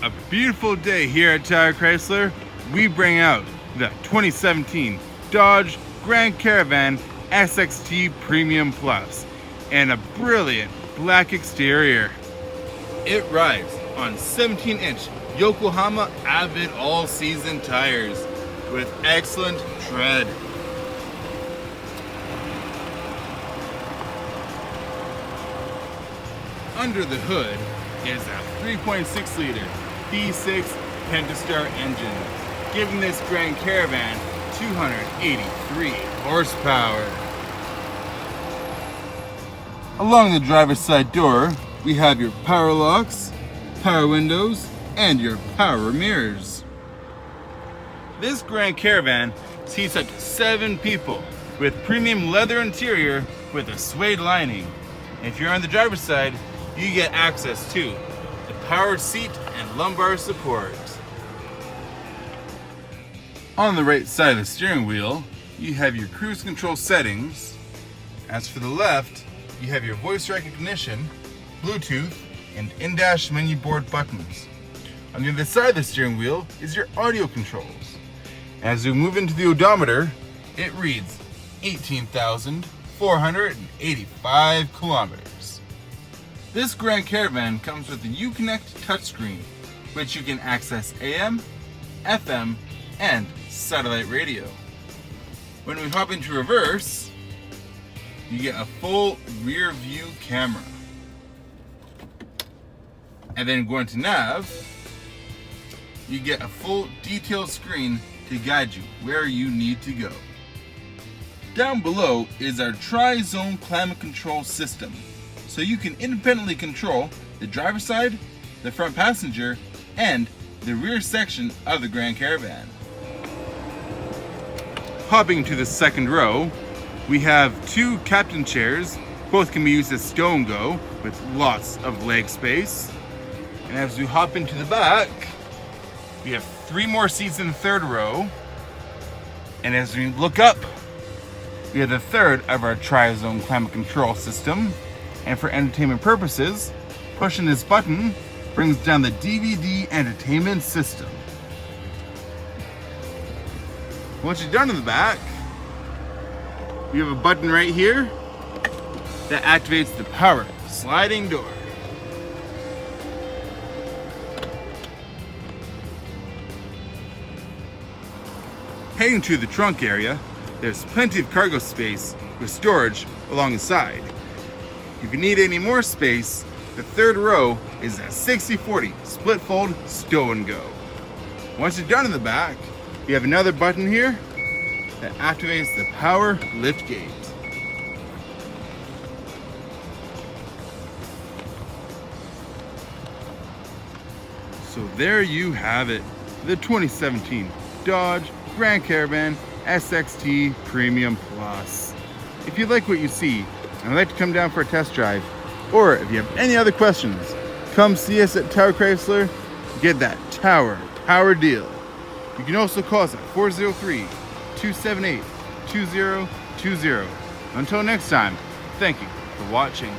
A beautiful day here at Tower Chrysler. We bring out the 2017 Dodge Grand Caravan SXT Premium Plus and a brilliant black exterior. It rides on 17-inch Yokohama Avid all-season tires with excellent tread. Under the hood is a 3.6 liter V6 Pentastar engine, giving this Grand Caravan 283 horsepower. Along the driver's side door, we have your power locks, power windows, and your power mirrors. This Grand Caravan seats up to 7 people with premium leather interior with a suede lining. If you're on the driver's side, you get access to the powered seat and lumbar support. On the right side of the steering wheel, you have your cruise control settings. As for the left, you have your voice recognition, Bluetooth, and in-dash menu board buttons. On the other side of the steering wheel is your audio controls. As we move into the odometer, it reads 18,485 kilometers. This Grand Caravan comes with a Uconnect touchscreen, which you can access AM, FM, and satellite radio. When we hop into reverse, you get a full rear view camera. And then going to nav, you get a full detailed screen to guide you where you need to go. Down below is our tri-zone climate control system, so you can independently control the driver's side, the front passenger, and the rear section of the Grand Caravan. Hopping to the second row, we have 2 captain chairs. Both can be used as Sto N Go with lots of leg space. And as we hop into the back, we have 3 more seats in the third row. And as we look up, we have the third of our tri-zone climate control system. And for entertainment purposes, pushing this button brings down the DVD entertainment system. Once you're done in the back, we have a button right here that activates the power sliding door. Heading to the trunk area, there's plenty of cargo space with storage along the side. If you need any more space, the third row is a 60/40 split fold Sto N Go. Once you're done in the back, you have another button here that activates the power liftgate. So there you have it, the 2017 Dodge Grand Caravan SXT Premium Plus. If you like what you see and would like to come down for a test drive, or if you have any other questions, come see us at Tower Chrysler. Get that Tower Power deal. You can also call us at 403-278-2020. Until next time, thank you for watching.